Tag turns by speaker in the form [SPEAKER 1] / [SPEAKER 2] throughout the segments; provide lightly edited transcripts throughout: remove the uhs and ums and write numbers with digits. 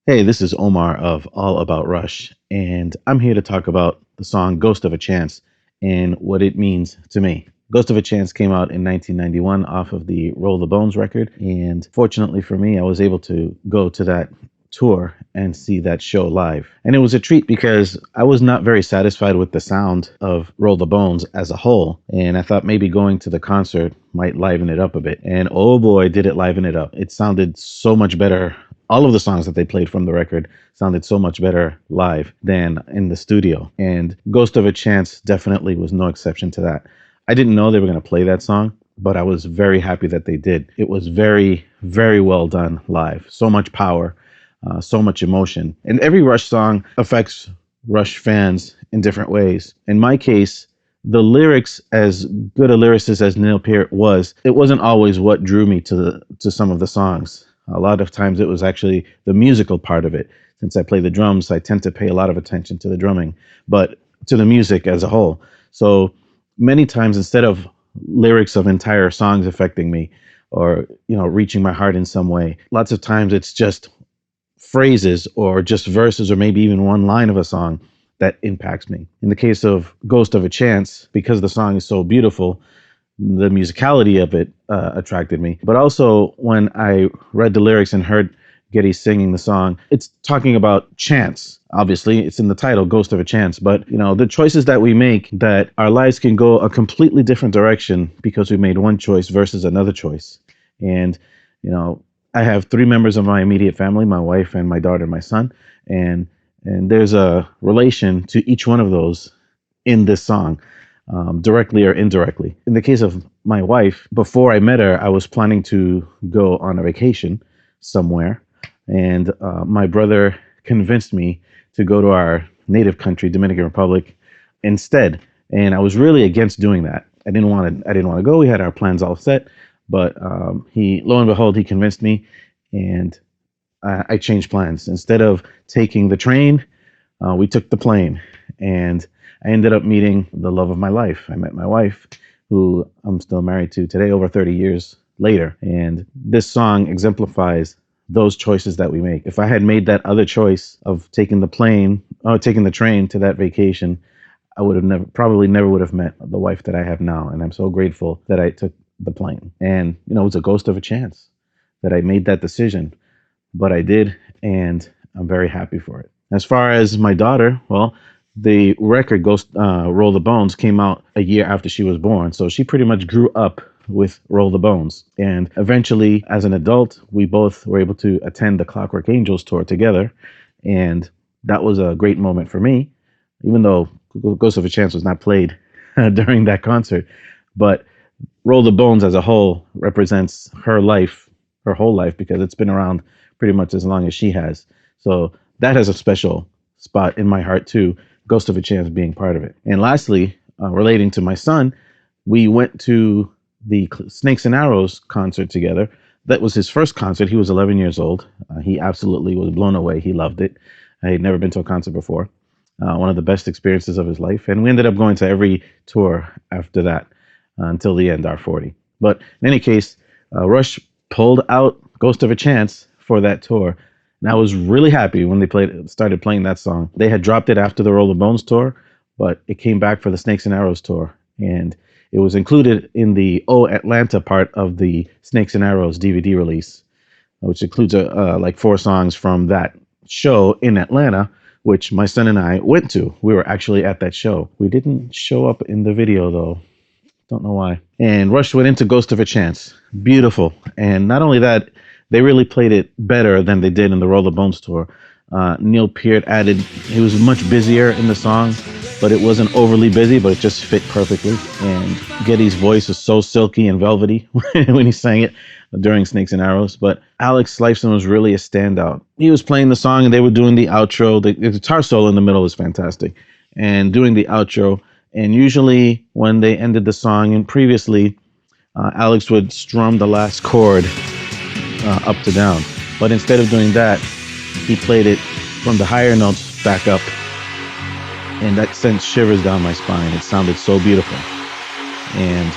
[SPEAKER 1] Hey, this is Omar of All About Rush, and I'm here to talk about the song Ghost of a Chance and what it means to me. Ghost of a Chance came out in 1991 off of the Roll the Bones record, and fortunately for me, I was able to go to that tour and see that show live. And it was a treat because I was not very satisfied with the sound of Roll the Bones as a whole, and I thought maybe going to the concert might liven it up a bit. And oh boy, did it liven it up. It sounded so much better. All of the songs that they played from the record sounded so much better live than in the studio. And Ghost of a Chance definitely was no exception to that. I didn't know they were going to play that song, but I was very happy that they did. It was very, very well done live. So much power, so much emotion. And every Rush song affects Rush fans in different ways. In my case, the lyrics, as good a lyricist as Neil Peart was, it wasn't always what drew me to some of the songs. A lot of times it was actually the musical part of it. Since I play the drums, I tend to pay a lot of attention to the drumming, but to the music as a whole. So many times, instead of lyrics of entire songs affecting me or, reaching my heart in some way, lots of times it's just phrases or just verses or maybe even one line of a song that impacts me. In the case of Ghost of a Chance, because the song is so beautiful, the musicality of it attracted me. But also, when I read the lyrics and heard Getty singing the song, it's talking about chance. Obviously, it's in the title, Ghost of a Chance. But, the choices that we make, that our lives can go a completely different direction because we made one choice versus another choice. And, I have three members of my immediate family, my wife and my daughter and my son. And there's a relation to each one of those in this song, directly or indirectly. In the case of my wife, before I met her, I was planning to go on a vacation somewhere, and my brother convinced me to go to our native country, Dominican Republic, instead. And I was really against doing that. I didn't want to go. We had our plans all set, but lo and behold, he convinced me, and I changed plans. Instead of taking the train, we took the plane, and I ended up meeting the love of my life. I met my wife, who I'm still married to today, over 30 years later. And this song exemplifies those choices that we make. If I had made that other choice of taking the train to that vacation, I would have probably never would have met the wife that I have now. And I'm so grateful that I took the plane. And, it was a ghost of a chance that I made that decision, but I did, and I'm very happy for it. As far as my daughter, well, the record Ghost Roll the Bones came out a year after she was born, so she pretty much grew up with Roll the Bones. And eventually, as an adult, we both were able to attend the Clockwork Angels tour together, and that was a great moment for me, even though Ghost of a Chance was not played during that concert. But Roll the Bones as a whole represents her life, her whole life, because it's been around pretty much as long as she has. So that has a special spot in my heart too, Ghost of a Chance being part of it. And lastly, relating to my son, we went to the Snakes and Arrows concert together. That was his first concert. He was 11 years old. He absolutely was blown away. He loved it. I had never been to a concert before. One of the best experiences of his life. And we ended up going to every tour after that until the end, our 40. But in any case, Rush pulled out Ghost of a Chance for that tour. And I was really happy when they started playing that song. They had dropped it after the Roll the Bones tour, but it came back for the Snakes and Arrows tour. And it was included in the Oh Atlanta part of the Snakes and Arrows DVD release, which includes like 4 songs from that show in Atlanta, which my son and I went to. We were actually at that show. We didn't show up in the video though. Don't know why. And Rush went into Ghost of a Chance. Beautiful. And not only that, they really played it better than they did in the Roll the Bones tour. Neil Peart added, he was much busier in the song, but it wasn't overly busy, but it just fit perfectly. And Getty's voice was so silky and velvety when he sang it during Snakes and Arrows. But Alex Lifeson was really a standout. He was playing the song and they were doing the outro. The guitar solo in the middle was fantastic. And doing the outro. And usually when they ended the song, and previously, Alex would strum the last chord up to down. But instead of doing that, he played it from the higher notes back up. And that sent shivers down my spine. It sounded so beautiful. And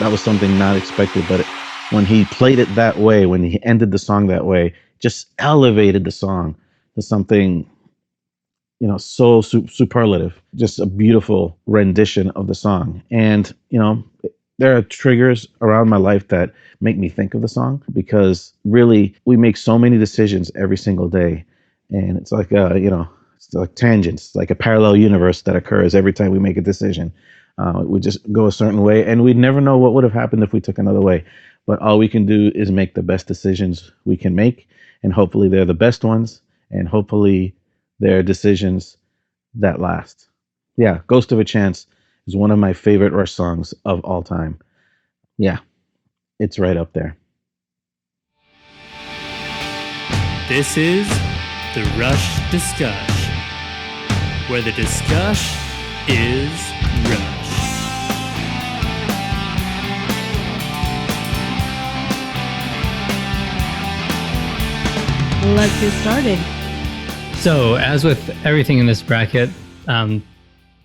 [SPEAKER 1] that was something not expected. But when he played it that way, when he ended the song that way, just elevated the song. to something, so superlative. Just a beautiful rendition of the song. And, there are triggers around my life that make me think of the song because really we make so many decisions every single day. And it's like, it's like tangents, like a parallel universe that occurs every time we make a decision. We just go a certain way and we'd never know what would have happened if we took another way. But all we can do is make the best decisions we can make. And hopefully they're the best ones. And hopefully they're decisions that last. Yeah, Ghost of a Chance is one of my favorite Rush songs of all time. Yeah, it's right up there.
[SPEAKER 2] This is the Rush Discuss, where the discuss is Rush.
[SPEAKER 3] Let's get started.
[SPEAKER 2] So, as with everything in this bracket,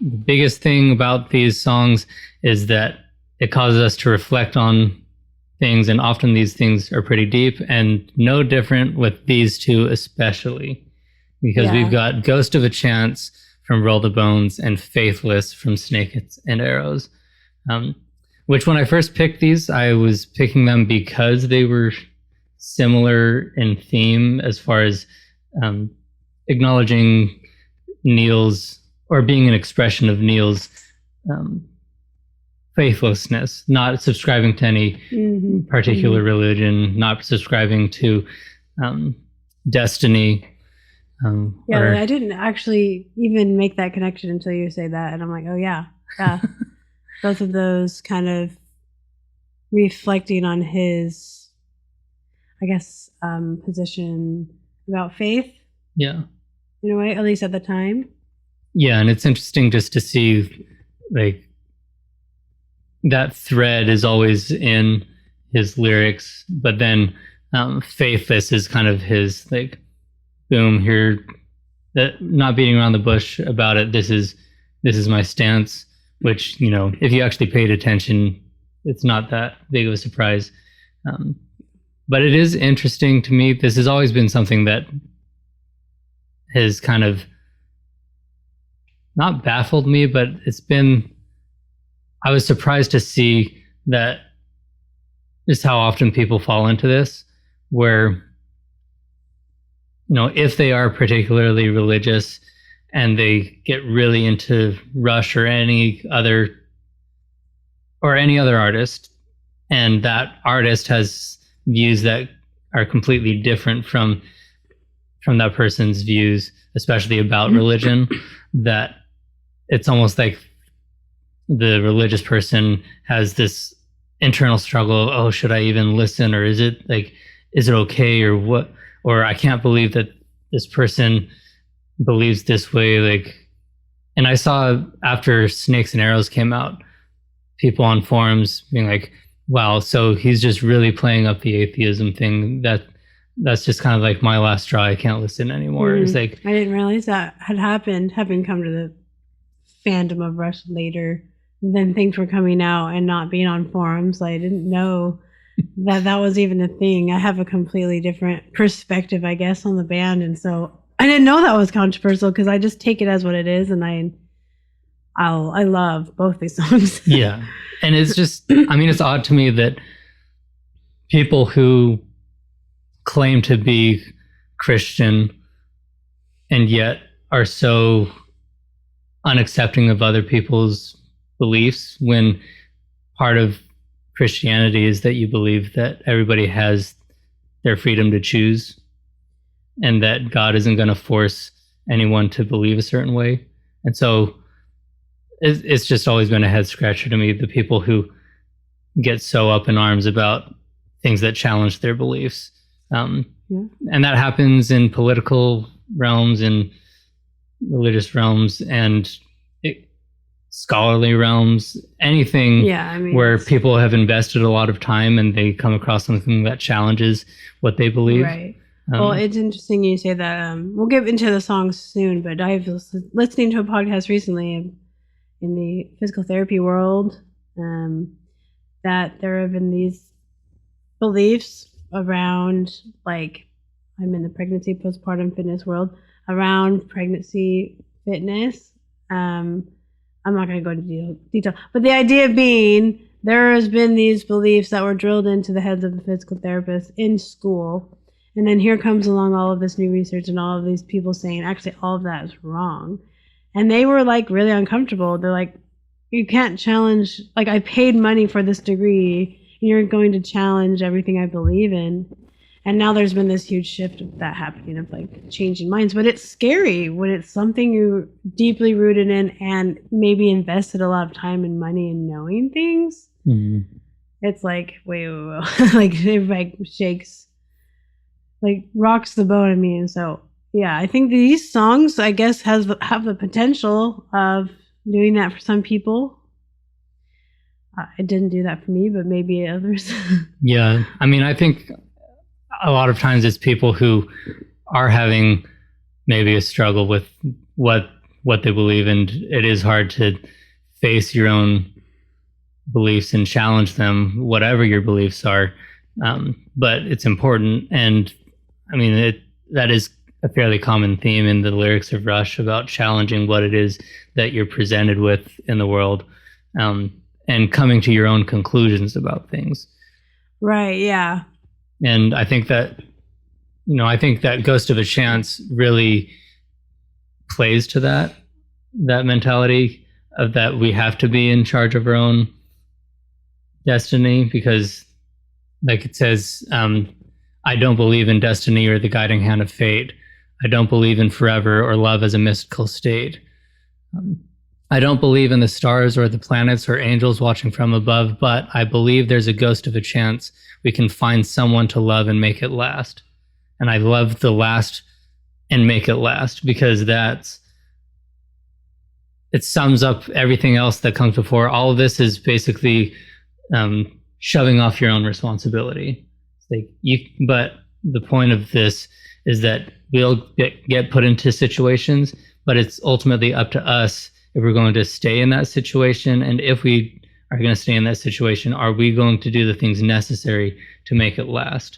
[SPEAKER 2] the biggest thing about these songs is that it causes us to reflect on things, and often these things are pretty deep, and no different with these two especially, because we've got Ghost of a Chance from Roll the Bones and Faithless from Snake and Arrows, which when I first picked these, I was picking them because they were similar in theme as far as acknowledging Neil's, or being an expression of Neil's faithlessness, not subscribing to any particular religion, not subscribing to destiny.
[SPEAKER 3] I didn't actually even make that connection until you say that, and I'm like, oh yeah. Both of those kind of reflecting on his, I guess, position about faith.
[SPEAKER 2] Yeah.
[SPEAKER 3] In a way, at least at the time.
[SPEAKER 2] Yeah, and it's interesting just to see, like, that thread is always in his lyrics, but then Faithless is kind of his, like, boom, here, that, not beating around the bush about it. This is my stance, which, if you actually paid attention, it's not that big of a surprise. But it is interesting to me. This has always been something that has kind of not baffled me, but I was surprised to see that just how often people fall into this, where, if they are particularly religious and they get really into Rush or any other artist, and that artist has views that are completely different from that person's views, especially about religion, that it's almost like the religious person has this internal struggle of, oh, should I even listen, or is it okay, or what, or I can't believe that this person believes this way. Like, and I saw after Snakes and Arrows came out, people on forums being like, wow, so he's just really playing up the atheism thing. That's just kind of like my last straw. I can't listen anymore. It's like,
[SPEAKER 3] I didn't realize that had happened, having come to the fandom of Rush later than things were coming out and not being on forums. I didn't know that was even a thing. I have a completely different perspective, I guess, on the band, and so I didn't know that was controversial because I just take it as what it is, and I love both these songs.
[SPEAKER 2] Yeah, and it's just, I mean, it's odd to me that people who claim to be Christian and yet are so unaccepting of other people's beliefs, when part of Christianity is that you believe that everybody has their freedom to choose and that God isn't going to force anyone to believe a certain way. And so it's just always been a head scratcher to me, the people who get so up in arms about things that challenge their beliefs. And that happens in political realms, in religious realms, and scholarly realms, anything where people have invested a lot of time and they come across something that challenges what they believe.
[SPEAKER 3] Right. Well, it's interesting you say that. We'll get into the songs soon, but I was listening to a podcast recently in the physical therapy world, that there have been these beliefs around, like, I'm in the pregnancy postpartum fitness world, around pregnancy fitness. I'm not going to go into detail, but the idea being there has been these beliefs that were drilled into the heads of the physical therapists in school. And then here comes along all of this new research and all of these people saying, actually, all of that is wrong. And they were like really uncomfortable. They're like, you can't challenge, like, I paid money for this degree. And you're going to challenge everything I believe in. And now there's been this huge shift of that happening, of like changing minds. But it's scary when it's something you're deeply rooted in and maybe invested a lot of time and money in knowing things.
[SPEAKER 2] Mm-hmm.
[SPEAKER 3] It's like, wait. Like it like shakes, like rocks the boat in me. And so, yeah, I think these songs, I guess, have the potential of doing that for some people. It didn't do that for me, but maybe others.
[SPEAKER 2] Yeah. I mean, I think a lot of times it's people who are having maybe a struggle with what they believe, and it is hard to face your own beliefs and challenge them, whatever your beliefs are. But it's important, and I mean that is a fairly common theme in the lyrics of Rush about challenging what it is that you're presented with in the world, and coming to your own conclusions about things.
[SPEAKER 3] Right. Yeah.
[SPEAKER 2] And I think that, Ghost of a Chance really plays to that mentality of that we have to be in charge of our own destiny, because like it says, I don't believe in destiny or the guiding hand of fate. I don't believe in forever or love as a mystical state. I don't believe in the stars or the planets or angels watching from above, but I believe there's a ghost of a chance we can find someone to love and make it last. And I love the last and make it last, because it sums up everything else that comes before. All of this is basically shoving off your own responsibility. But the point of this is that we'll get put into situations, but it's ultimately up to us if we're going to stay in that situation. And if we are going to stay in that situation, are we going to do the things necessary to make it last?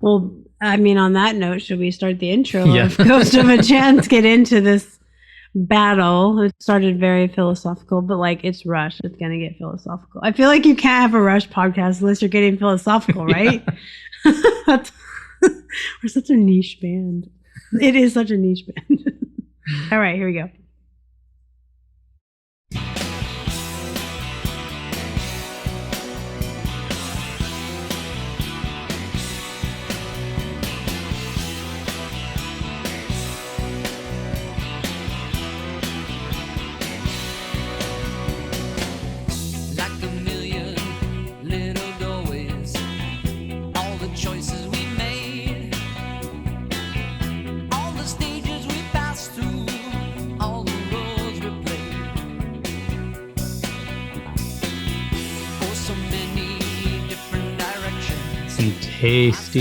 [SPEAKER 3] Well, I mean, on that note, should we start the intro
[SPEAKER 2] Yeah.
[SPEAKER 3] of Ghost of a Chance, get into this battle? It started very philosophical, but like it's Rush. It's going to get philosophical. I feel like you can't have a Rush podcast unless you're getting philosophical, right? Yeah. We're such a niche band. It is such a niche band. All right, here we go.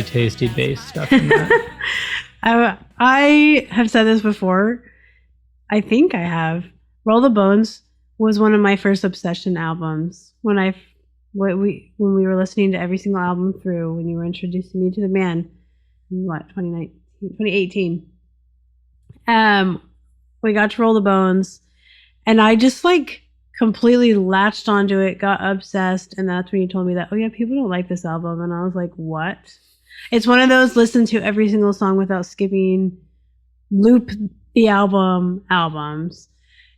[SPEAKER 2] Tasty bass stuff in that.
[SPEAKER 3] I have said this before. I think I have. Roll the Bones was one of my first Obsession albums. When we were listening to every single album through, when you were introducing me to the band, in 2018. We got to Roll the Bones, and I just like completely latched onto it, got obsessed, and that's when you told me that, oh yeah, people don't like this album, and I was like, what? It's one of those listen to every single song without skipping, loop the albums.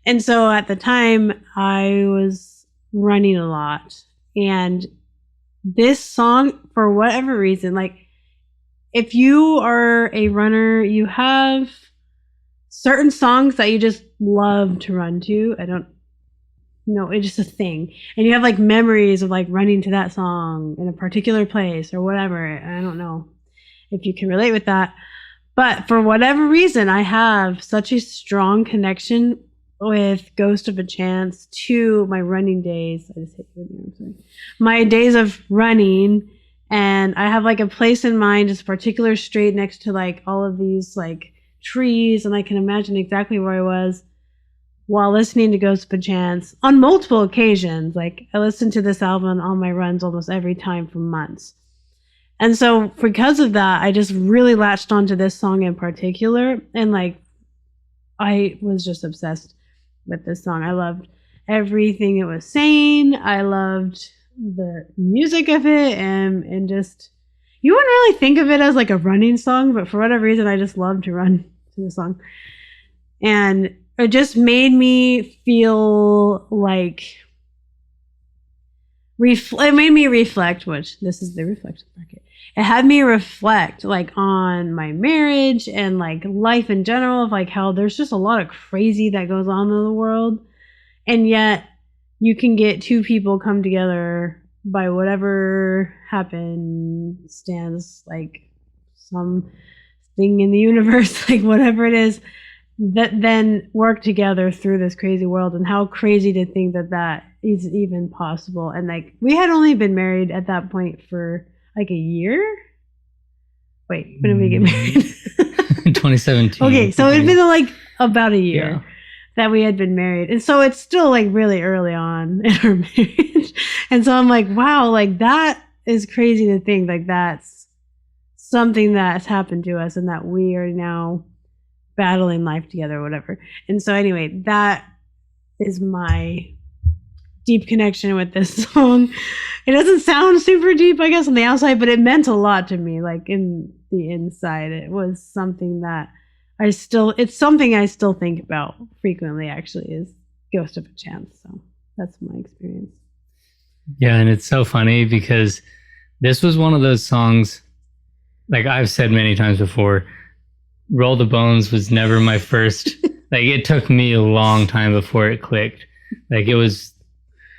[SPEAKER 3] And so at the time, I was running a lot, and this song, for whatever reason, like if you are a runner, you have certain songs that you just love to run to. It's just a thing. And you have like memories of like running to that song in a particular place or whatever. I don't know if you can relate with that. But for whatever reason, I have such a strong connection with Ghost of a Chance to my running days. I just hit you with there, I'm sorry. My days of running. And I have like a place in mind, just a particular street next to like all of these like trees. And I can imagine exactly where I was while listening to Ghost of a Chance on multiple occasions. Like I listened to this album on my runs almost every time for months. And so because of that, I just really latched onto this song in particular. And like, I was just obsessed with this song. I loved everything it was saying. I loved the music of it, and just, you wouldn't really think of it as like a running song, but for whatever reason, I just love to run to the song. And it just made me feel like it made me reflect, which this is the reflection bracket. It had me reflect like on my marriage and like life in general, of like how there's just a lot of crazy that goes on in the world. And yet you can get two people come together by whatever happenstance, like some thing in the universe, like whatever it is, that then work together through this crazy world. And how crazy to think that that is even possible. And like, we had only been married at that point for like a year. Wait, when did we get married?
[SPEAKER 2] 2017.
[SPEAKER 3] Okay, so it'd been like about a year that we had been married. And so it's still like really early on in our marriage. And so I'm like, wow, like that is crazy to think like that's something that's happened to us and that we are now battling life together or whatever. And so anyway, that is my deep connection with this song. It doesn't sound super deep, I guess, on the outside, but it meant a lot to me. Like in the inside, it was something that it's something I still think about frequently, actually, is Ghost of a Chance. So that's my experience.
[SPEAKER 2] Yeah, and it's so funny because this was one of those songs, like I've said many times before, Roll the Bones was never my first, like it took me a long time before it clicked. Like it was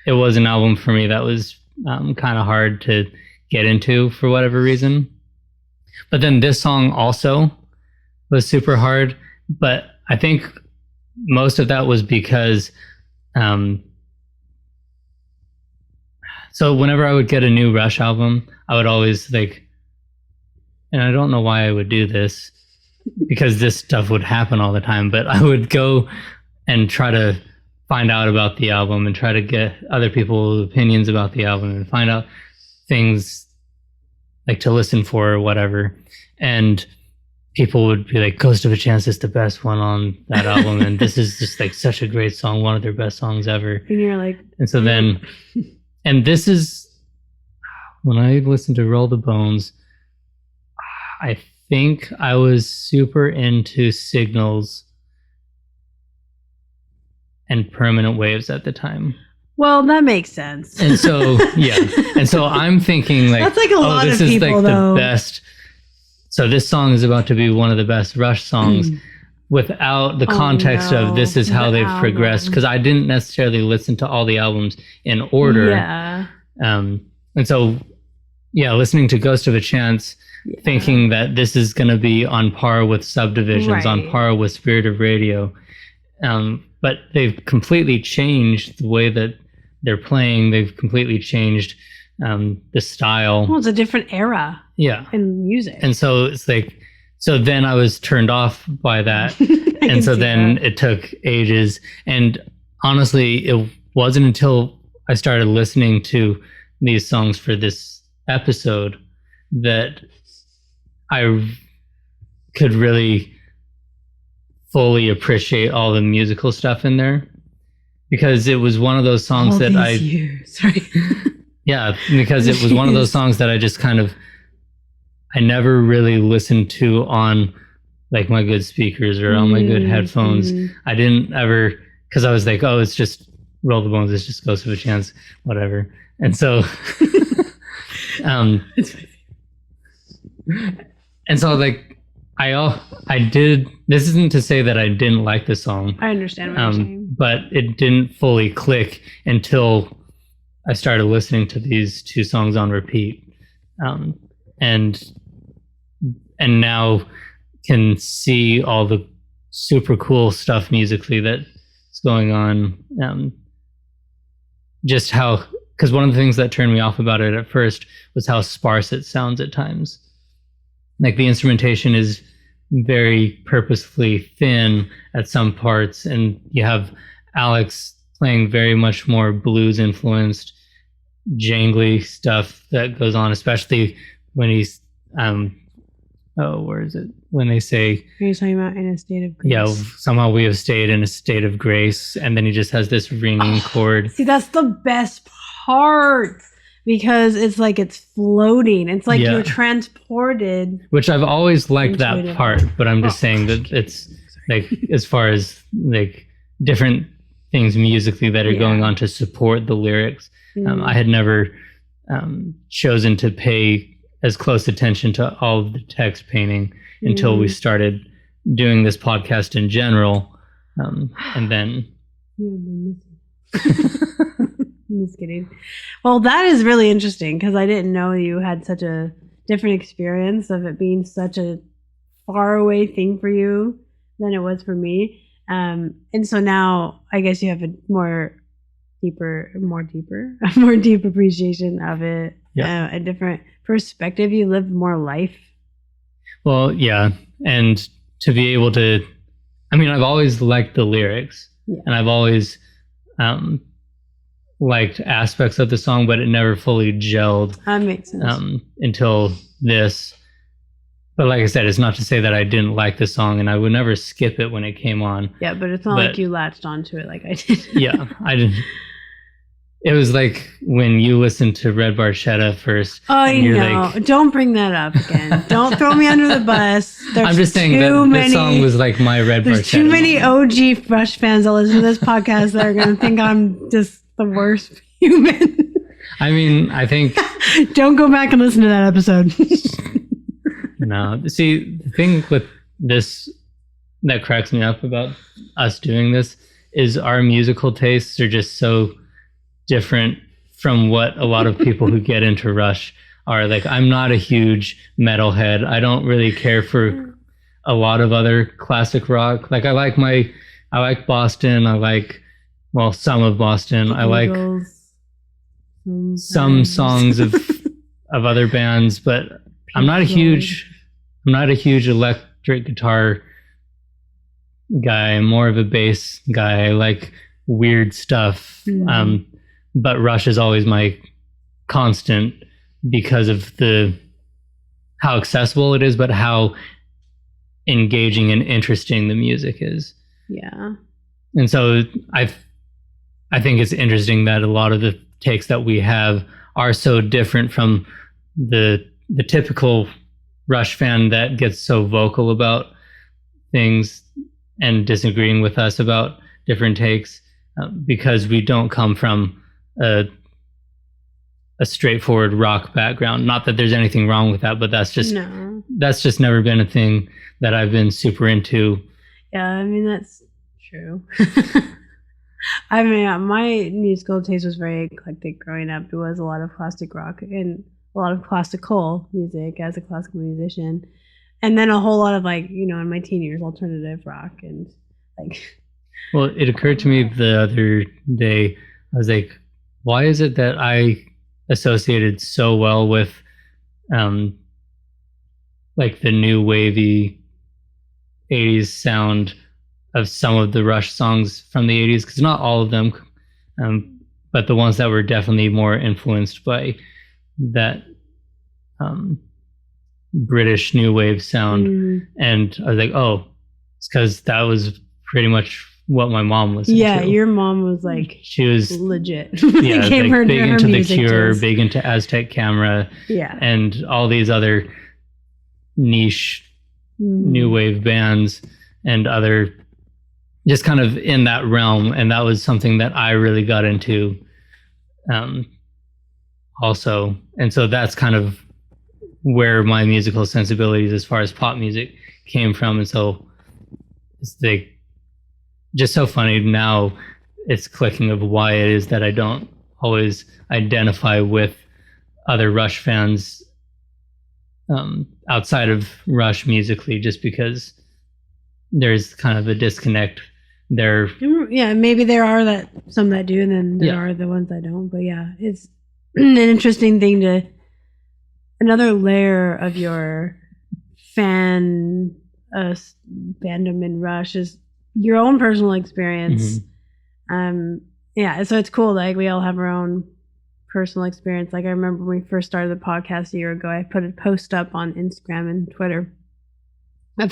[SPEAKER 2] an album for me that was kind of hard to get into for whatever reason. But then this song also was super hard. But I think most of that was because, so whenever I would get a new Rush album, I would always like, and I don't know why I would do this, because this stuff would happen all the time, but I would go and try to find out about the album and try to get other people's opinions about the album and find out things like to listen for or whatever. And people would be like, Ghost of a Chance is the best one on that album. And this is just like such a great song, one of their best songs ever.
[SPEAKER 3] And you're like,
[SPEAKER 2] and so then, and this is when I listened to Roll the Bones, I think I was super into Signals and Permanent Waves at the time.
[SPEAKER 3] Well, that makes sense.
[SPEAKER 2] And so, yeah. And so I'm thinking like,
[SPEAKER 3] that's like a lot
[SPEAKER 2] this
[SPEAKER 3] of
[SPEAKER 2] is
[SPEAKER 3] people,
[SPEAKER 2] like
[SPEAKER 3] though.
[SPEAKER 2] the best. So this song is about to be one of the best Rush songs without the context of this is how they've progressed. Because I didn't necessarily listen to all the albums in order.
[SPEAKER 3] Yeah.
[SPEAKER 2] And so, yeah, listening to Ghost of a Chance, thinking that this is going to be on par with Subdivisions, on par with Spirit of Radio. But they've completely changed the way that they're playing. They've completely changed the style.
[SPEAKER 3] Well, it's a different era.
[SPEAKER 2] Yeah.
[SPEAKER 3] In music.
[SPEAKER 2] And so it's like, so then I was turned off by that. And so then it took ages. And honestly, it wasn't until I started listening to these songs for this episode that I could really fully appreciate all the musical stuff in there, because it was one of those songs yeah, because it was one of those songs that I just kind of, I never really listened to on like my good speakers or on my good headphones. I didn't ever, because I was like, oh, it's just Roll the Bones, it's just Ghost of a Chance, whatever. And so and so like I did, this isn't to say that I didn't like the song.
[SPEAKER 3] I understand what you're saying.
[SPEAKER 2] But it didn't fully click until I started listening to these two songs on repeat. And now can see all the super cool stuff musically that's going on. Just how, because one of the things that turned me off about it at first was how sparse it sounds at times. Like the instrumentation is very purposefully thin at some parts, and you have Alex playing very much more blues influenced, jangly stuff that goes on, especially when he's where is it? When they say,
[SPEAKER 3] Are you talking about in a state of grace?
[SPEAKER 2] yeah, somehow we have stayed in a state of grace, and then he just has this ringing chord.
[SPEAKER 3] See, that's the best part because it's like it's floating. It's like you're transported.
[SPEAKER 2] Which I've always liked that
[SPEAKER 3] intuitive.
[SPEAKER 2] part, but I'm just saying that it's like as far as like different things musically that are going on to support the lyrics. I had never chosen to pay as close attention to all of the text painting until we started doing this podcast in general. And then...
[SPEAKER 3] I'm just kidding. Well, that is really interesting because I didn't know you had such a different experience of it being such a far away thing for you than it was for me. And so now I guess you have a more deep appreciation of it, a different perspective. You lived more life.
[SPEAKER 2] Well, yeah. And to be able to, I mean, I've always liked the lyrics and I've always liked aspects of the song, but it never fully gelled.
[SPEAKER 3] That makes sense.
[SPEAKER 2] Until this. But like I said, it's not to say that I didn't like the song and I would never skip it when it came on.
[SPEAKER 3] Yeah, but it's not like you latched onto it like I did.
[SPEAKER 2] Yeah, I didn't. It was like when you listened to Red Barchetta first.
[SPEAKER 3] I know. Like, don't bring that up again. Don't throw me under the bus.
[SPEAKER 2] I'm just saying that this song was like my Red Barchetta.
[SPEAKER 3] There's too many OG Rush fans that listen to this podcast that are going to think I'm just the worst human.
[SPEAKER 2] I mean, I think...
[SPEAKER 3] Don't go back and listen to that episode.
[SPEAKER 2] No. See, the thing with this that cracks me up about us doing this is our musical tastes are just so different from what a lot of people who get into Rush are. Like, I'm not a huge metalhead. I don't really care for a lot of other classic rock. Like, I like Boston. I like, well, some of Boston. I like some songs of other bands, but I'm not a huge electric guitar guy. I'm more of a bass guy. I like weird stuff. But Rush is always my constant because of how accessible it is, but how engaging and interesting the music is.
[SPEAKER 3] Yeah.
[SPEAKER 2] And so I think it's interesting that a lot of the takes that we have are so different from the typical Rush fan that gets so vocal about things and disagreeing with us about different takes, because we don't come from a straightforward rock background. Not that there's anything wrong with that, but that's just never been a thing that I've been super into.
[SPEAKER 3] Yeah, I mean, that's true. I mean, my musical taste was very eclectic growing up. It was a lot of classic rock and a lot of classical music as a classical musician. And then a whole lot of, like, you know, in my teen years, alternative rock and like...
[SPEAKER 2] Well, it occurred to me the other day, I was like, why is it that I associated so well with like the new wavy 80s sound of some of the Rush songs from the 80s? Because not all of them, but the ones that were definitely more influenced by that British new wave sound. And I was like, oh, it's because that was pretty much what my mom listened to.
[SPEAKER 3] Yeah, your mom was like,
[SPEAKER 2] she was
[SPEAKER 3] legit.
[SPEAKER 2] Yeah, like big into The Cure, big into Aztec Camera, and all these other niche new wave bands and other, just kind of in that realm. And that was something that I really got into also. And so that's kind of where my musical sensibilities as far as pop music came from. And so it's like just so funny now it's clicking of why it is that I don't always identify with other Rush fans outside of Rush musically, just because there's kind of a disconnect there.
[SPEAKER 3] Yeah, maybe there are some that do, and then there are the ones that don't. But yeah, it's an interesting thing another layer of your fandom in Rush is your own personal experience. So it's cool, like we all have our own personal experience. Like I remember when we first started the podcast a year ago, I put a post up on Instagram and Twitter of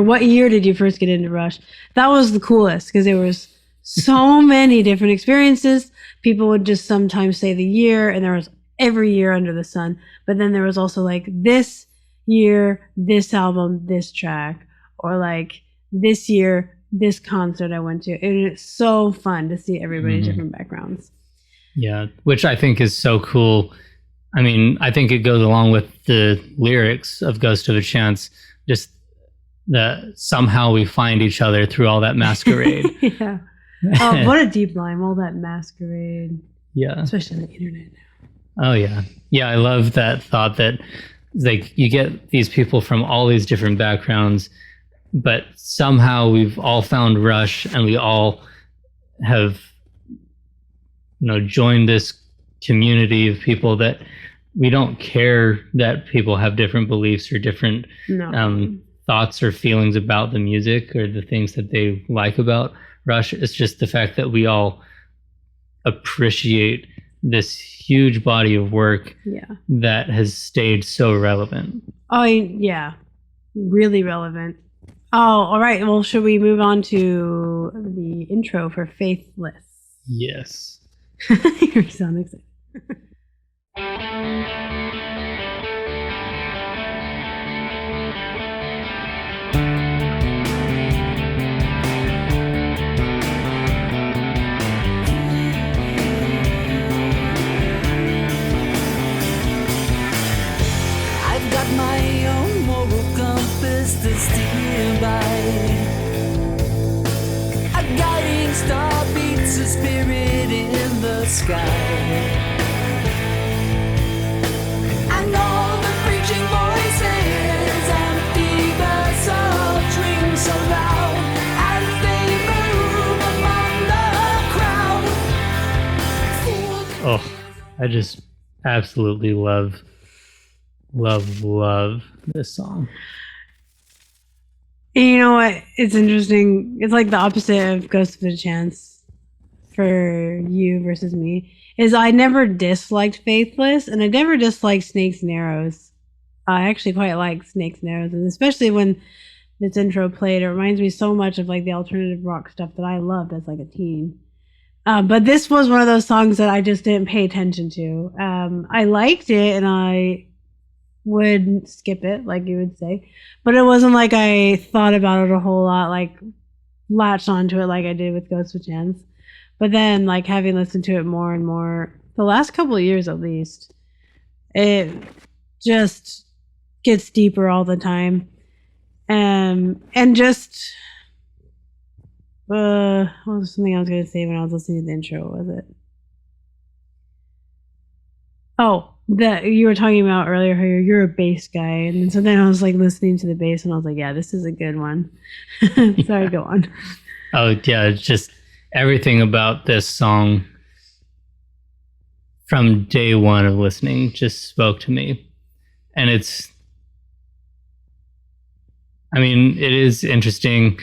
[SPEAKER 3] what year did you first get into Rush? That was the coolest because there was so many different experiences. People would just sometimes say the year, and there was every year under the sun. But then there was also like this year, this album, this track, or like this year, this concert I went to. And it's so fun to see everybody's different backgrounds.
[SPEAKER 2] Yeah, which I think is so cool. I mean, I think it goes along with the lyrics of Ghost of a Chance, just that somehow we find each other through all that masquerade.
[SPEAKER 3] Yeah. Oh, what a deep line, all that masquerade.
[SPEAKER 2] Yeah.
[SPEAKER 3] Especially on the internet now.
[SPEAKER 2] Oh, yeah. Yeah, I love that thought that like you get these people from all these different backgrounds, but somehow we've all found Rush and we all have, joined this community of people that we don't care that people have different beliefs or different thoughts or feelings about the music or the things that they like about Rush. It's just the fact that we all appreciate this huge body of work that has stayed so relevant.
[SPEAKER 3] Oh, yeah. Really relevant. Oh, all right. Well, should we move on to the intro for Faithless?
[SPEAKER 2] Yes.
[SPEAKER 3] You sound excited.
[SPEAKER 4] I've got my own moral compass to steer by. A guiding star beats a spirit in the sky. And all the preaching voices empty the soft rings so loud as they move among the crowd.
[SPEAKER 2] Oh, I just absolutely love this song.
[SPEAKER 3] You know what? It's interesting. It's like the opposite of Ghost of a Chance for you versus me. Is I never disliked Faithless, and I never disliked Snakes and Arrows. I actually quite like Snakes and Arrows, and especially when this intro played, it reminds me so much of like the alternative rock stuff that I loved as like a teen. But this was one of those songs that I just didn't pay attention to. I liked it, and I would skip it, like you would say, but it wasn't like I thought about it a whole lot, like latched onto it like I did with Ghost of Chance. But then, like having listened to it more and more, the last couple of years at least, it just gets deeper all the time. And just what was something I was going to say when I was listening to the intro? What was it? Oh, that you were talking about earlier, how you're a bass guy, and so then I was like listening to the bass, and I was like, "Yeah, this is a good one." Sorry, go on.
[SPEAKER 2] Oh yeah, it's just everything about this song from day one of listening just spoke to me, and it is interesting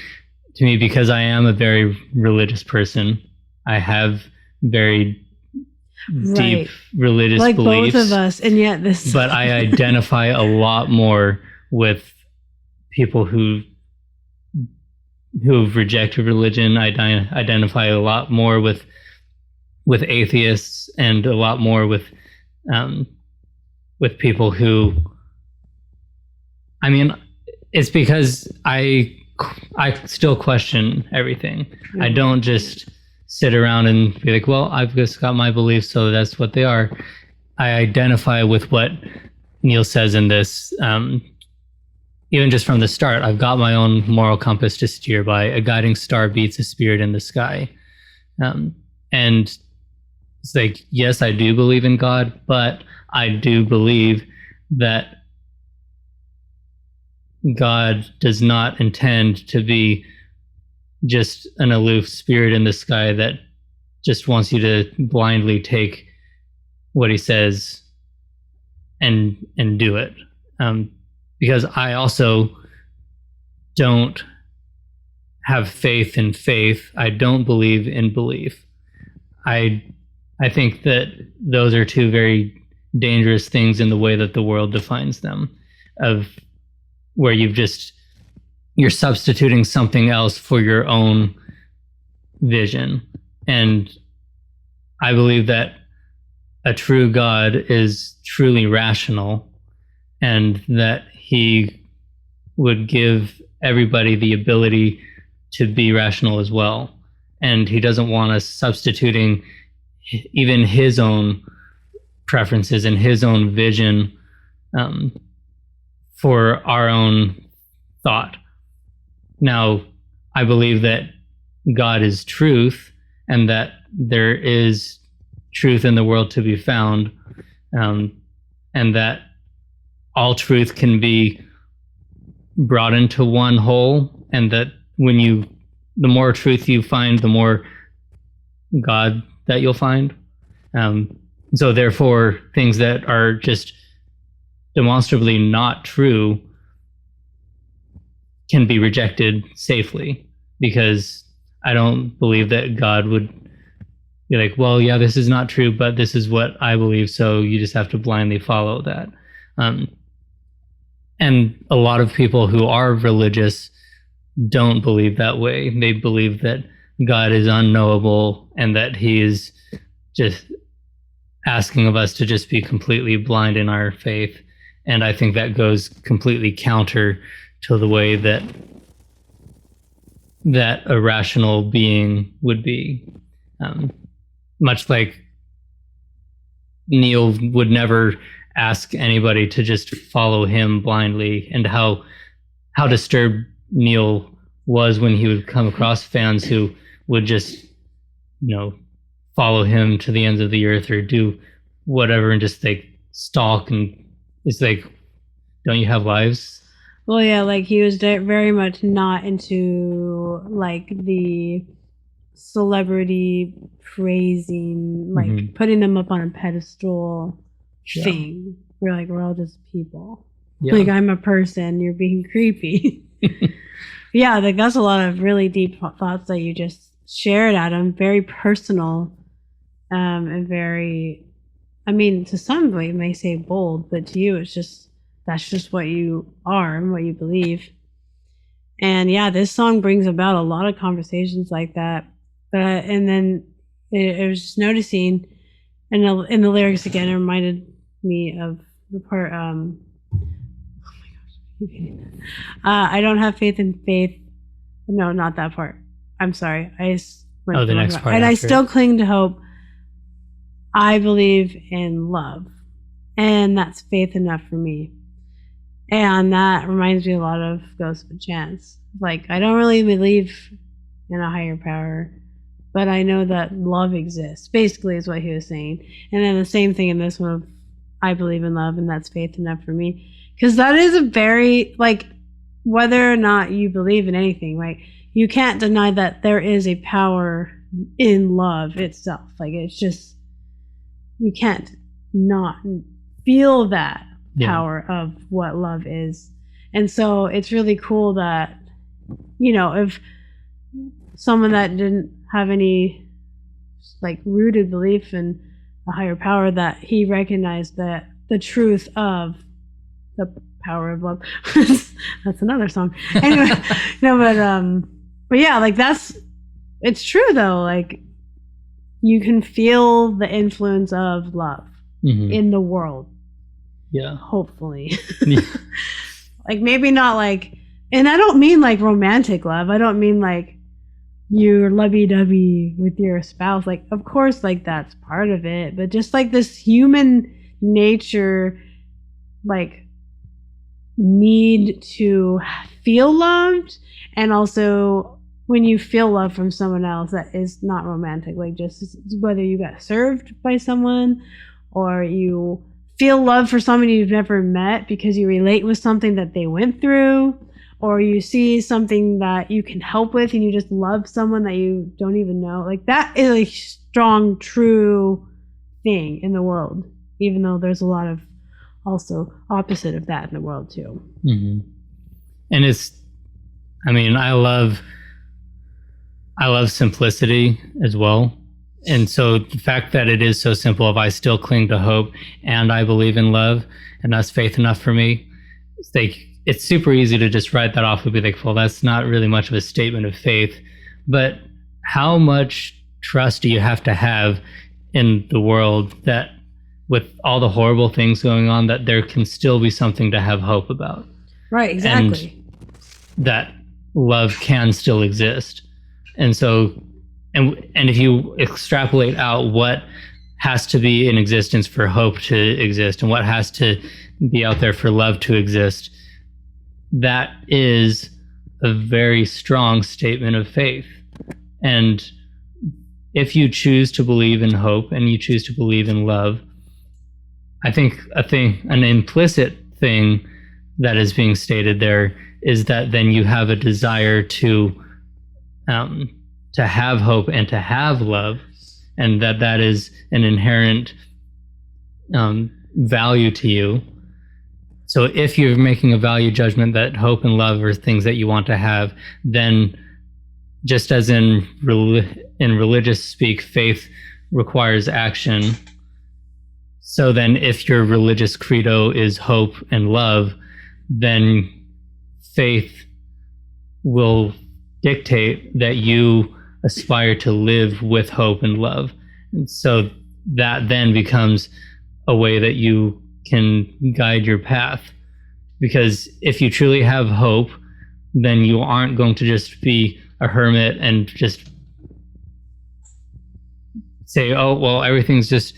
[SPEAKER 2] to me because I am a very religious person. I have very deep religious
[SPEAKER 3] like
[SPEAKER 2] beliefs,
[SPEAKER 3] both of us, and yet this.
[SPEAKER 2] But I identify a lot more with people who've rejected religion. I identify a lot more with atheists, and a lot more with people who. I mean, it's because I still question everything. Mm-hmm. I don't just sit around and be like, well, I've just got my beliefs, so that's what they are. I identify with what Neil says in this. Even just from the start, I've got my own moral compass to steer by. A guiding star beats a spirit in the sky. And it's like, yes, I do believe in God, but I do believe that God does not intend to be just an aloof spirit in the sky that just wants you to blindly take what he says and do it. Because I also don't have faith in faith. I don't believe in belief. I I think that those are two very dangerous things in the way that the world defines them, of where you're substituting something else for your own vision. And I believe that a true God is truly rational, and that he would give everybody the ability to be rational as well. And he doesn't want us substituting even his own preferences and his own vision for our own thought. Now, I believe that God is truth, and that there is truth in the world to be found, and that all truth can be brought into one whole, and that the more truth you find, the more God that you'll find. So therefore, things that are just demonstrably not true can be rejected safely, because I don't believe that God would be like, well, yeah, this is not true, but this is what I believe, so you just have to blindly follow that. And a lot of people who are religious don't believe that way. They believe that God is unknowable, and that he is just asking of us to just be completely blind in our faith. And I think that goes completely counter to the way that a rational being would be. Much like Neil would never ask anybody to just follow him blindly, and how disturbed Neil was when he would come across fans who would just, follow him to the ends of the earth or do whatever and just like stalk. And it's like, don't you have lives?
[SPEAKER 3] Well, yeah, like he was very much not into like the celebrity praising, like putting them up on a pedestal thing. We're all just people. Yeah. Like, I'm a person, you're being creepy. Yeah, like that's a lot of really deep thoughts that you just shared, Adam. Very personal, and very, I mean, to some you may say bold, but to you it's just, that's just what you are and what you believe. And yeah, this song brings about a lot of conversations like that. And then it was just noticing, and in the lyrics again, it reminded me of the part, oh my gosh, I don't have faith in faith. No, not that part. I'm sorry.
[SPEAKER 2] The next part.
[SPEAKER 3] And I still cling to hope. I believe in love. And that's faith enough for me. And that reminds me a lot of Ghost of a Chance. Like, I don't really believe in a higher power, but I know that love exists, basically is what he was saying. And then the same thing in this one of, I believe in love, and that's faith enough for me. Because that is a very, like, whether or not you believe in anything, right? You can't deny that there is a power in love itself. Like, it's just, you can't not feel that power of what love is. And so it's really cool that, if someone that didn't have any like rooted belief in a higher power, that he recognized that the truth of the power of love. That's another song. Anyway, no, but yeah, like it's true though. Like, you can feel the influence of love in the world.
[SPEAKER 2] Yeah.
[SPEAKER 3] Hopefully. Like, maybe not like, and I don't mean like romantic love. I don't mean like you're lovey-dovey with your spouse. Like, of course, like that's part of it, but just like this human nature, like, need to feel loved. And also, when you feel love from someone else that is not romantic, like just whether you got served by someone or you feel love for someone you've never met because you relate with something that they went through, or you see something that you can help with and you just love someone that you don't even know. Like, that is a strong, true thing in the world, even though there's a lot of also opposite of that in the world too.
[SPEAKER 2] And I love simplicity as well. And so the fact that it is so simple of I still cling to hope and I believe in love, and that's faith enough for me. It's like, it's super easy to just write that off and be like, well, that's not really much of a statement of faith. But how much trust do you have to have in the world that with all the horrible things going on, that there can still be something to have hope about?
[SPEAKER 3] Right, exactly.
[SPEAKER 2] And that love can still exist. And so, and if you extrapolate out what has to be in existence for hope to exist and what has to be out there for love to exist, that is a very strong statement of faith. And if you choose to believe in hope and you choose to believe in love, I think an implicit thing that is being stated there is that then you have a desire to have hope and to have love, and that is an inherent value to you. So if you're making a value judgment that hope and love are things that you want to have, then just as in religious speak, faith requires action. So then if your religious credo is hope and love, then faith will dictate that you aspire to live with hope and love. And so that then becomes a way that you can guide your path. Because if you truly have hope, then you aren't going to just be a hermit and just say, oh, well, everything's just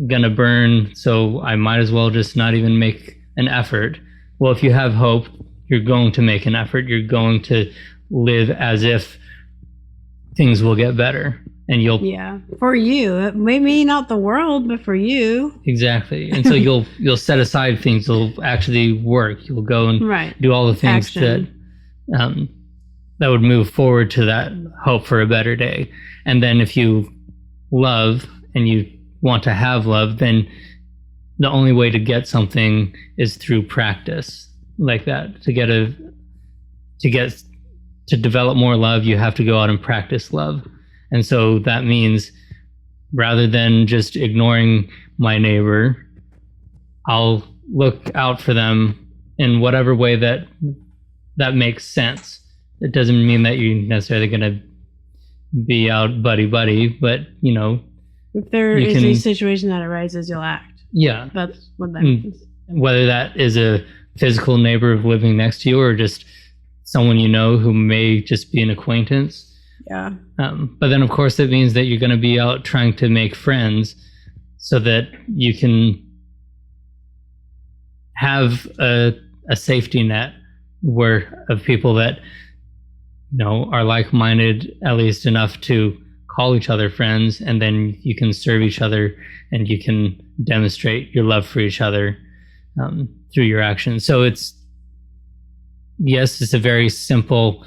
[SPEAKER 2] gonna burn, so I might as well just not even make an effort. Well, if you have hope, you're going to make an effort. You're going to live as if things will get better, and you'll
[SPEAKER 3] for you, maybe not the world, but for you.
[SPEAKER 2] Exactly. And so you'll set aside things that'll actually work. You'll go and do all the things that would move forward to that hope for a better day. And then if you love and you want to have love, then the only way to get something is through practice like that. To develop more love, you have to go out and practice love. And so that means rather than just ignoring my neighbor, I'll look out for them in whatever way that makes sense. It doesn't mean that you're necessarily going to be out buddy, but
[SPEAKER 3] if there is a situation that arises, you'll act.
[SPEAKER 2] Yeah.
[SPEAKER 3] That's what that means.
[SPEAKER 2] Whether that is a physical neighbor living next to you or just someone you know who may just be an acquaintance.
[SPEAKER 3] Yeah.
[SPEAKER 2] But then, of course, it means that you're going to be out trying to make friends so that you can have a safety net of people that are like-minded, at least enough to call each other friends, and then you can serve each other and you can demonstrate your love for each other through your actions. So it's a very simple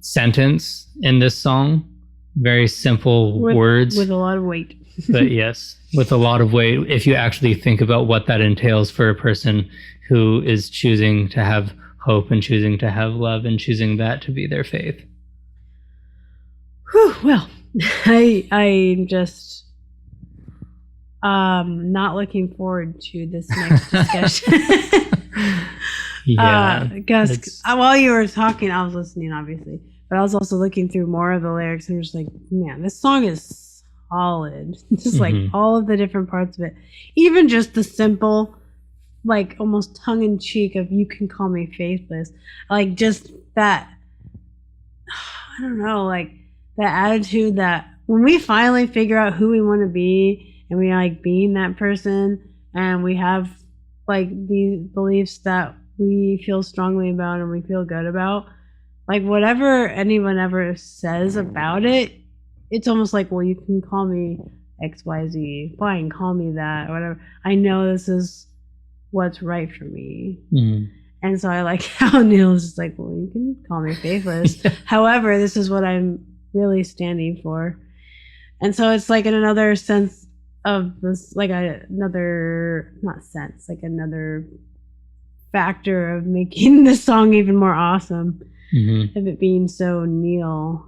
[SPEAKER 2] sentence in this song, very simple words
[SPEAKER 3] with a lot of weight.
[SPEAKER 2] But yes, with a lot of weight if you actually think about what that entails for a person who is choosing to have hope and choosing to have love and choosing that to be their faith.
[SPEAKER 3] Whew, well, I'm just not looking forward to this next discussion. Because while you were talking, I was listening, obviously, but I was also looking through more of the lyrics and just like, man, this song is solid. Just like all of the different parts of it, even just the simple, like almost tongue-in-cheek of "you can call me faithless," like just that. I don't know, like that attitude that when we finally figure out who we want to be and we like being that person, and we have like these beliefs that we feel strongly about and we feel good about, like whatever anyone ever says about it, it's almost like, well, you can call me XYZ, fine, call me that, or whatever. I know this is what's right for me. And so I like how Neil's just like, well, you can call me faithless. However, this is what I'm really standing for. And so it's like in another sense of this, like another factor of making the song even more awesome, of it being so Neil.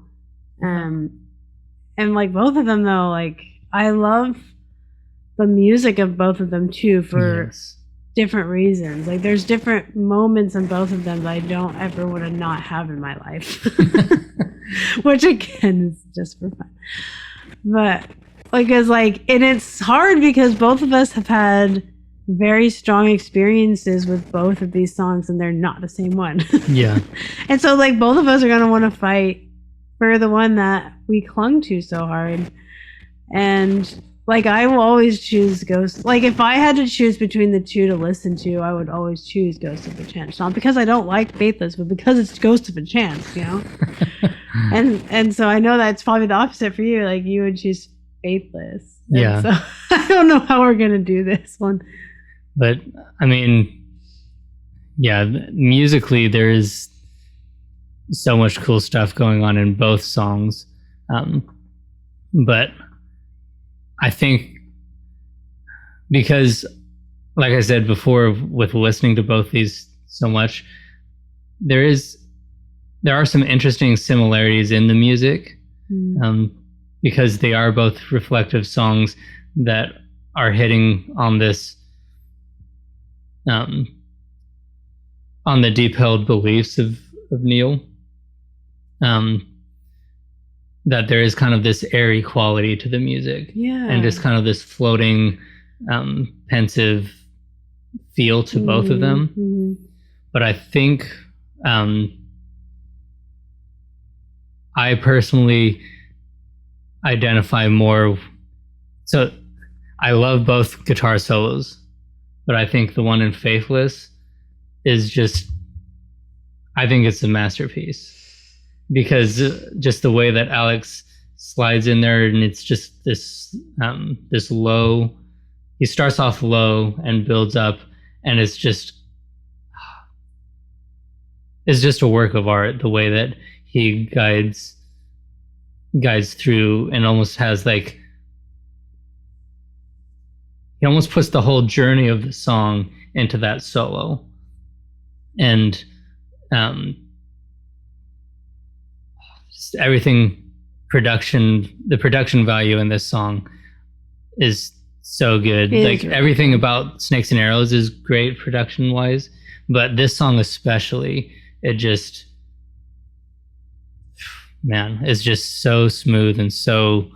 [SPEAKER 3] and like both of them though, like I love the music of both of them too for
[SPEAKER 2] Yes.
[SPEAKER 3] different reasons. Like there's different moments in both of them that I don't ever want to not have in my life. Which again is just for fun. But like it's like, and it's hard because both of us have had very strong experiences with both of these songs and they're not the same one.
[SPEAKER 2] Yeah.
[SPEAKER 3] And so like both of us are gonna want to fight for the one that we clung to so hard. And like I will always choose Ghost. Like if I had to choose between the two to listen to, I would always choose Ghost of a Chance. Not because I don't like Faithless, but because it's Ghost of a Chance, you know? and so I know that's probably the opposite for you. Like you would choose Faithless. And
[SPEAKER 2] Yeah.
[SPEAKER 3] so I don't know how we're gonna do this one.
[SPEAKER 2] But I mean, yeah, musically there is so much cool stuff going on in both songs. But I think because, like I said before, with listening to both these so much, there are some interesting similarities in the music, because they are both reflective songs that are hitting on this, on the deep held beliefs of Neil. That there is kind of this airy quality to the music,
[SPEAKER 3] Yeah.
[SPEAKER 2] and just kind of this floating, pensive feel to both of them.
[SPEAKER 3] Mhm.
[SPEAKER 2] But I think I personally identify more. So I love both guitar solos, but I think the one in Faithless is just, I think it's a masterpiece. Because just the way that Alex slides in there, and it's just this this low. He starts off low and builds up, and it's just a work of art. The way that he guides through, and almost has like, he almost puts the whole journey of the song into that solo, and just everything, the production value in this song is so good.
[SPEAKER 3] It is
[SPEAKER 2] like
[SPEAKER 3] really
[SPEAKER 2] everything
[SPEAKER 3] good.
[SPEAKER 2] about Snakes and Arrows is great production wise, but this song especially, it just, man, it's just so smooth and so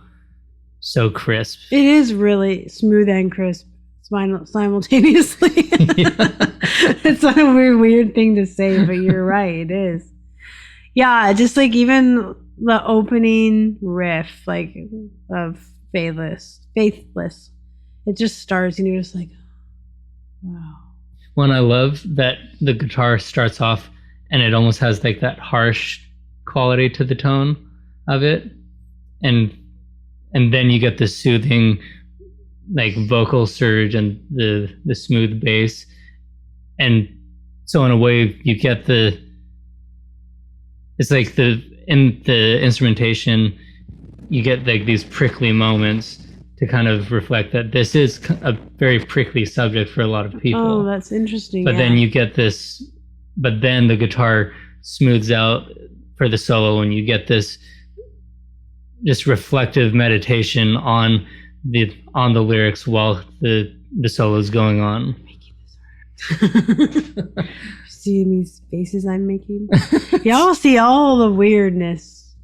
[SPEAKER 2] crisp.
[SPEAKER 3] It is really smooth and crisp simultaneously. It's not a weird thing to say, but you're right. It is. Yeah, just like even the opening riff, like of Faithless. It just starts, and you're just like, wow.
[SPEAKER 2] When I love that the guitar starts off, and it almost has like that harsh quality to the tone of it, and then you get the soothing, like vocal surge and the smooth bass, and so in a way you get it's like in the instrumentation you get like these prickly moments to kind of reflect that this is a very prickly subject for a lot of people.
[SPEAKER 3] Oh, that's interesting.
[SPEAKER 2] But then you get this, but then the guitar smooths out for the solo, and you get this just reflective meditation on the lyrics while the solo is going on.
[SPEAKER 3] See these faces I'm making? Y'all see all the weirdness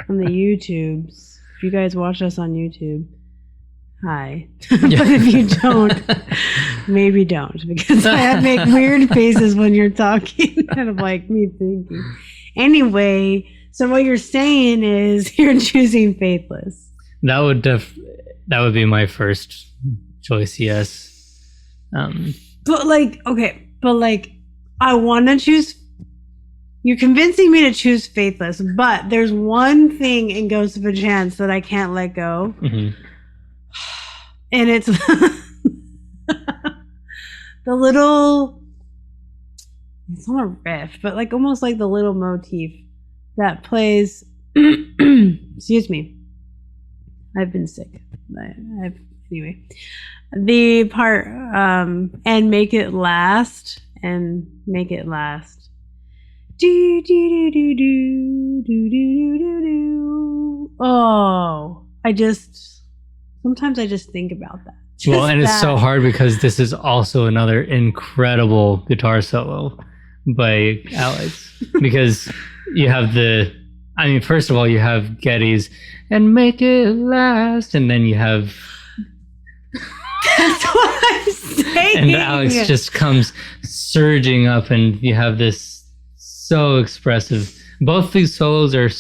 [SPEAKER 3] on the YouTubes. If you guys watch us on YouTube, hi. But if you don't, maybe don't, because I make weird faces when you're talking. Kind of like me thinking. Anyway, so what you're saying is you're choosing Faithless.
[SPEAKER 2] That would be my first choice, yes.
[SPEAKER 3] But like, okay, but like, I want to choose. You're convincing me to choose Faithless, but there's one thing in Ghost of a Chance that I can't let go,
[SPEAKER 2] Mm-hmm.
[SPEAKER 3] and it's the little. It's not a riff, but like almost like the little motif that plays. Excuse me. I've been sick. Anyway, the part and make it last. Do do do do do do do do do do. Oh, sometimes I just think about that.
[SPEAKER 2] Well, and it's
[SPEAKER 3] Just
[SPEAKER 2] so
[SPEAKER 3] that.
[SPEAKER 2] hard because this is also another incredible guitar solo by Alex. Because you have first of all, you have Geddes and Make It Last, and then you have,
[SPEAKER 3] That's what I'm saying.
[SPEAKER 2] and Alex just comes surging up, and you have this so expressive. Both these solos are,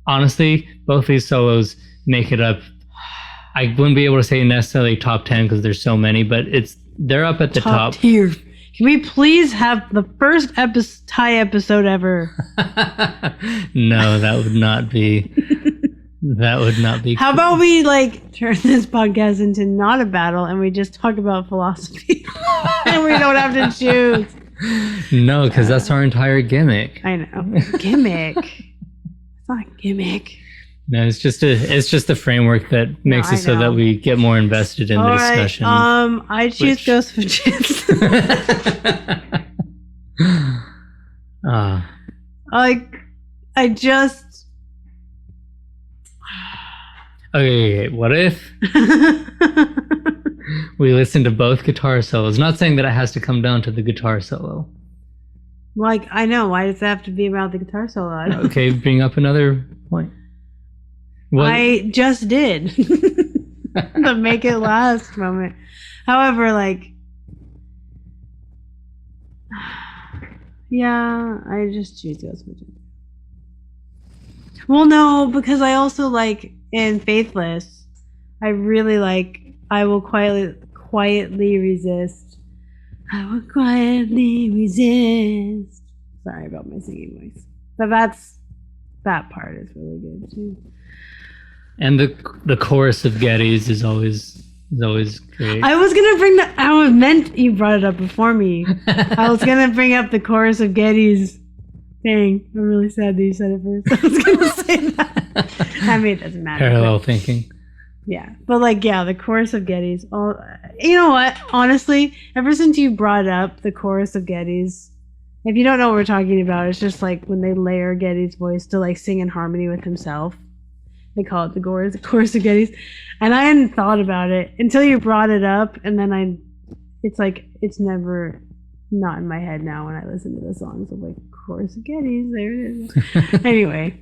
[SPEAKER 2] honestly, both these solos make it up. I wouldn't be able to say necessarily top 10 because there's so many, but they're up at the top.
[SPEAKER 3] tier. Can we please have the first tie episode ever?
[SPEAKER 2] No, that would not be. That would not be.
[SPEAKER 3] How about we like turn this podcast into not a battle and we just talk about philosophy and we don't have to choose?
[SPEAKER 2] No, because that's our entire gimmick.
[SPEAKER 3] I know. Gimmick. It's not a gimmick.
[SPEAKER 2] No, it's just a framework that makes
[SPEAKER 3] I
[SPEAKER 2] it so
[SPEAKER 3] know.
[SPEAKER 2] that we get more invested in
[SPEAKER 3] All
[SPEAKER 2] the
[SPEAKER 3] right,
[SPEAKER 2] discussion.
[SPEAKER 3] I choose
[SPEAKER 2] which-
[SPEAKER 3] Ghost of Chance. Like, I just.
[SPEAKER 2] Okay, what if we listen to both guitar solos? Not saying that it has to come down to the guitar solo.
[SPEAKER 3] Like, I know. Why does it have to be about the guitar solo? I don't.
[SPEAKER 2] Okay, bring up another point. What?
[SPEAKER 3] I just did. The Make It Last moment. However, like. Yeah, I just choose Ghost of Chance. Well, no, because I also like in Faithless, I really like I will quietly resist. I will quietly resist. Sorry about my singing voice. But that part is really good too.
[SPEAKER 2] And the chorus of Geddes is always great.
[SPEAKER 3] I was gonna bring that. I was meant you brought it up before me. I was gonna bring up the chorus of Geddes. Dang, I'm really sad that you said it first. I was gonna say that. I mean, it doesn't matter.
[SPEAKER 2] Parallel
[SPEAKER 3] but-
[SPEAKER 2] thinking.
[SPEAKER 3] Yeah, but like, yeah, the chorus of Geddes. Oh, you know what? Honestly, ever since you brought up the chorus of Geddes, if you don't know what we're talking about, it's just like when they layer Geddes' voice to like sing in harmony with himself. They call it the chorus of Geddes, and I hadn't thought about it until you brought it up, and then it's like it's never not in my head now when I listen to the songs of like chorus of Geddes. There it is. Anyway,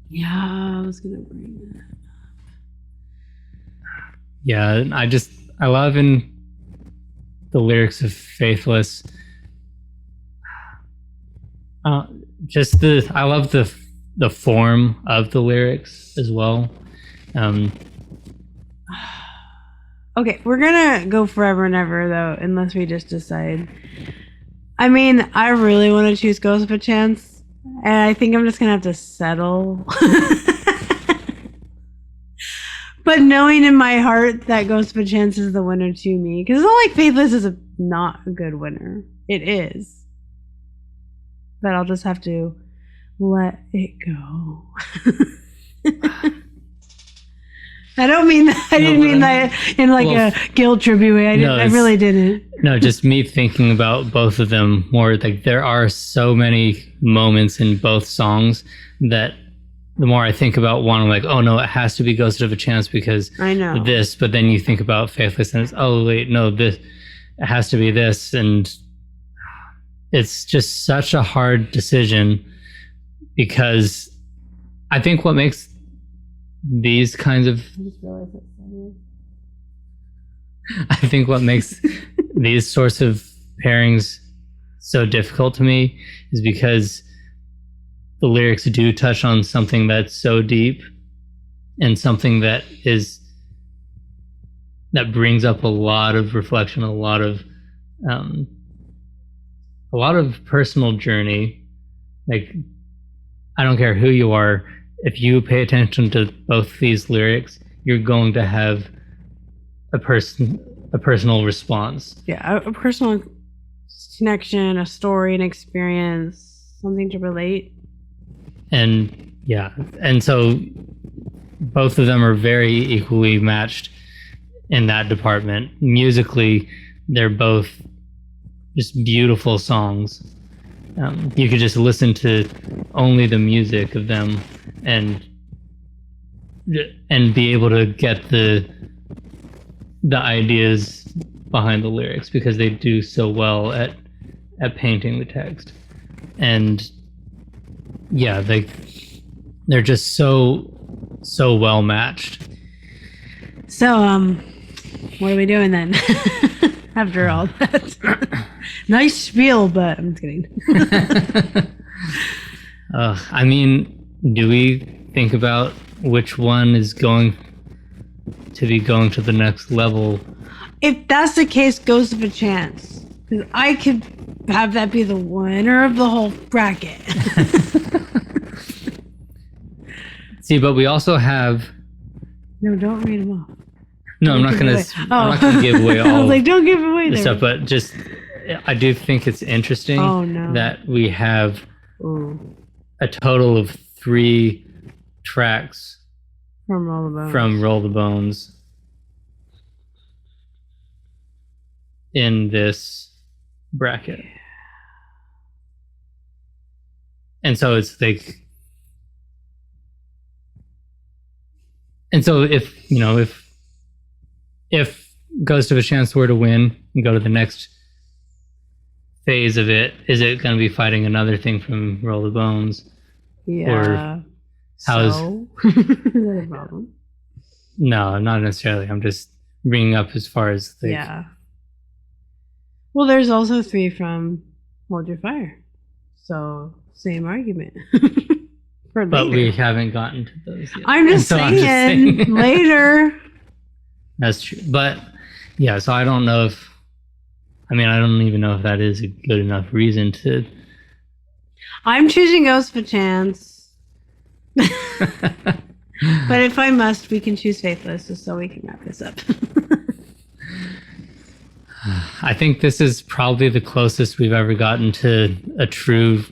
[SPEAKER 3] yeah, I was gonna bring that.
[SPEAKER 2] Yeah, I love in the lyrics of Faithless. I love the form of the lyrics as well.
[SPEAKER 3] Okay, we're gonna go forever and ever though, unless we just decide. I mean, I really want to choose Ghost of a Chance, and I think I'm just gonna have to settle. But knowing in my heart that Ghost of a Chance is the winner to me, because it's not like Faithless is not a good winner. It is. But I'll just have to let it go. I don't mean that. I didn't mean that in like a guilt tribute way. I really didn't.
[SPEAKER 2] No, just me thinking about both of them more. Like there are so many moments in both songs that the more I think about one, I'm like, oh no, it has to be Ghost of a Chance because
[SPEAKER 3] I know
[SPEAKER 2] this. But then you think about Faithless and it's, oh wait, no, this it has to be this, and it's just such a hard decision because I think what makes these kinds of these sorts of pairings so difficult to me is because the lyrics do touch on something that's so deep and something that brings up a lot of reflection, a lot of personal journey. Like, I don't care who you are, if you pay attention to both these lyrics, you're going to have a personal response.
[SPEAKER 3] Yeah, a personal connection, a story, an experience, something to relate.
[SPEAKER 2] And yeah, and so both of them are very equally matched in that department. Musically, they're both just beautiful songs. You could just listen to only the music of them and and be able to get the ideas behind the lyrics, because they do so well at painting the text. And yeah, they're just so well matched.
[SPEAKER 3] So what are we doing then? After all that. Nice spiel, but I'm just kidding.
[SPEAKER 2] I mean, do we think about which one is going to be going to the next level?
[SPEAKER 3] If that's the case, Ghost of a Chance. Because I could have that be the winner of the whole bracket.
[SPEAKER 2] See, but we also have...
[SPEAKER 3] No, don't read them off.
[SPEAKER 2] No, I'm not going to give away all
[SPEAKER 3] I was like, don't give away
[SPEAKER 2] the
[SPEAKER 3] there.
[SPEAKER 2] stuff, but just, I do think it's interesting that we have a total of 3 tracks
[SPEAKER 3] from Roll the Bones.
[SPEAKER 2] From Roll the Bones in this bracket. And so it's like, and so if Ghost of a Chance were to win and go to the next phase of it, is it going to be fighting another thing from Roll the Bones?
[SPEAKER 3] Yeah.
[SPEAKER 2] Or how's...
[SPEAKER 3] So? Is that a problem?
[SPEAKER 2] No, not necessarily. I'm just bringing up as far as the...
[SPEAKER 3] Yeah. Well, there's also 3 from Hold Your Fire. So, same argument. For
[SPEAKER 2] but
[SPEAKER 3] later.
[SPEAKER 2] we haven't gotten to those yet.
[SPEAKER 3] I'm just saying, later.
[SPEAKER 2] That's true. But, yeah, so I don't know if... I mean, I don't even know if that is a good enough reason to...
[SPEAKER 3] I'm choosing Ghost of a Chance. But if I must, we can choose Faithless, just so we can wrap this up.
[SPEAKER 2] I think this is probably the closest we've ever gotten to a true,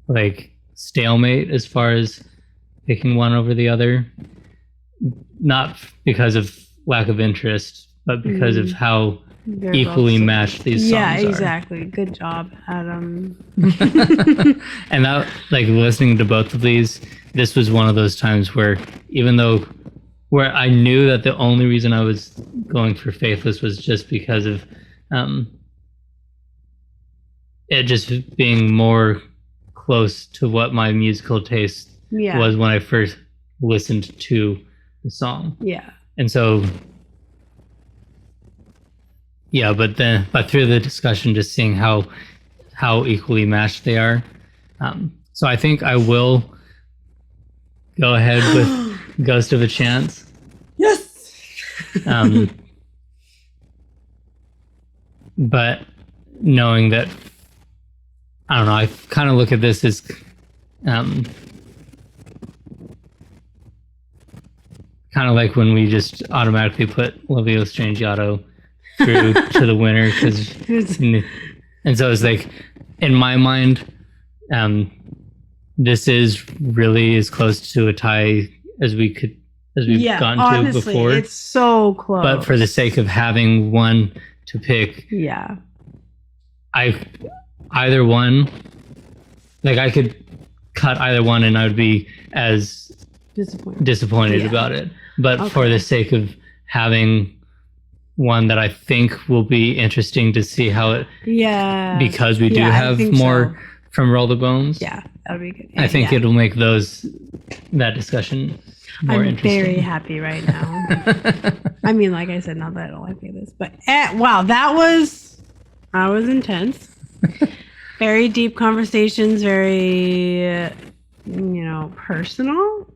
[SPEAKER 2] like, stalemate as far as picking one over the other. Not because of lack of interest, but because of how
[SPEAKER 3] They're
[SPEAKER 2] equally
[SPEAKER 3] both
[SPEAKER 2] matched these songs
[SPEAKER 3] yeah,
[SPEAKER 2] are.
[SPEAKER 3] exactly. Good job, Adam.
[SPEAKER 2] And that, like, listening to both of these, this was one of those times where, even though where I knew that the only reason I was going for Faithless was just because of it just being more close to what my musical taste was when I first listened to the song.
[SPEAKER 3] Yeah.
[SPEAKER 2] And so, yeah, but through the discussion, just seeing how equally matched they are. So I think I will go ahead with Ghost of a Chance.
[SPEAKER 3] Yes.
[SPEAKER 2] But knowing that, I don't know, I kind of look at this as kind of like when we just automatically put L'Oreal Strangiato through to the winner, and so it's like, in my mind, this is really as close to a tie as we've gotten
[SPEAKER 3] honestly,
[SPEAKER 2] to before.
[SPEAKER 3] It's so close.
[SPEAKER 2] But for the sake of having one to pick,
[SPEAKER 3] yeah,
[SPEAKER 2] either one, like, I could cut either one and I would be as disappointed about it. But for the sake of having one that I think will be interesting to see how it, because we do have more from Roll the Bones.
[SPEAKER 3] Yeah, that would be good.
[SPEAKER 2] I think it'll make that discussion more interesting.
[SPEAKER 3] I'm very happy right now. I mean, like I said, not that I don't like this, but wow, that was intense. Very deep conversations, very personal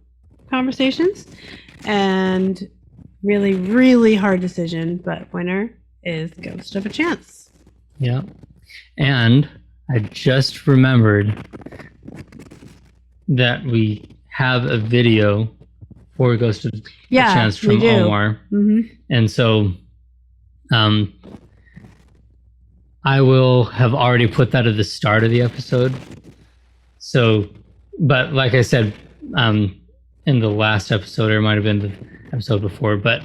[SPEAKER 3] conversations, and really, really hard decision. But winner is Ghost of a Chance.
[SPEAKER 2] Yeah, and I just remembered that we have a video for Ghost of a Chance from Omar.
[SPEAKER 3] Mm-hmm.
[SPEAKER 2] And so I will have already put that at the start of the episode. So, but like I said, in the last episode, or it might have been the episode before, but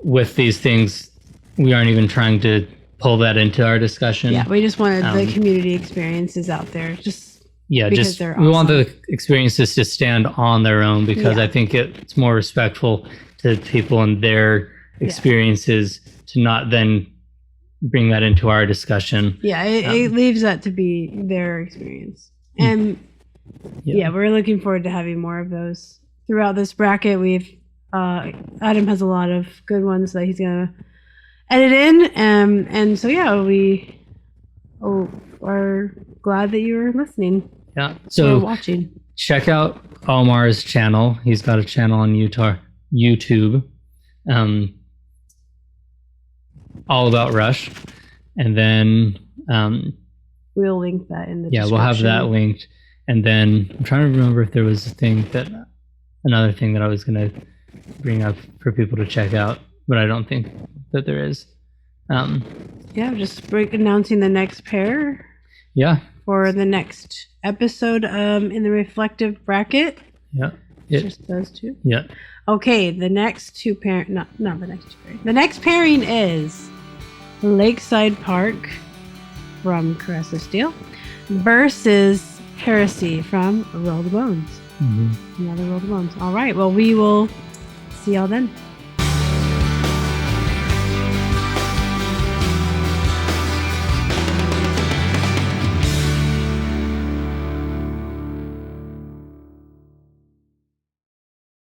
[SPEAKER 2] with these things, we aren't even trying to pull that into our discussion.
[SPEAKER 3] Yeah, we just wanted the community experiences out there. Just
[SPEAKER 2] Yeah,
[SPEAKER 3] because
[SPEAKER 2] just
[SPEAKER 3] they're
[SPEAKER 2] we want
[SPEAKER 3] awesome.
[SPEAKER 2] the experiences to stand on their own because
[SPEAKER 3] Yeah.
[SPEAKER 2] I think it's more respectful to people and their experiences to not then bring that into our discussion.
[SPEAKER 3] Yeah, it leaves that to be their experience. And yeah, we're looking forward to having more of those throughout this bracket. We've Adam has a lot of good ones that he's gonna edit in, and so yeah, we are glad that you were listening
[SPEAKER 2] Yeah.
[SPEAKER 3] or
[SPEAKER 2] So
[SPEAKER 3] watching.
[SPEAKER 2] check out Omar's channel. He's got a channel on YouTube. All about Rush. And then
[SPEAKER 3] We'll link that in the
[SPEAKER 2] yeah, we'll have that linked. And then I'm trying to remember if there was another thing that I was gonna bring up for people to check out, but I don't think that there is.
[SPEAKER 3] Yeah, just announcing the next pair
[SPEAKER 2] Yeah.
[SPEAKER 3] for the next episode in the reflective bracket.
[SPEAKER 2] Yeah.
[SPEAKER 3] It's just those two.
[SPEAKER 2] Yeah.
[SPEAKER 3] Okay, the next two pair, not the next two pairing. The next pairing is Lakeside Park from Caress of Steel versus Heresy from Roll the Bones.
[SPEAKER 2] Mm-hmm.
[SPEAKER 3] Another Roll the Bones. All right, well, we will see y'all then.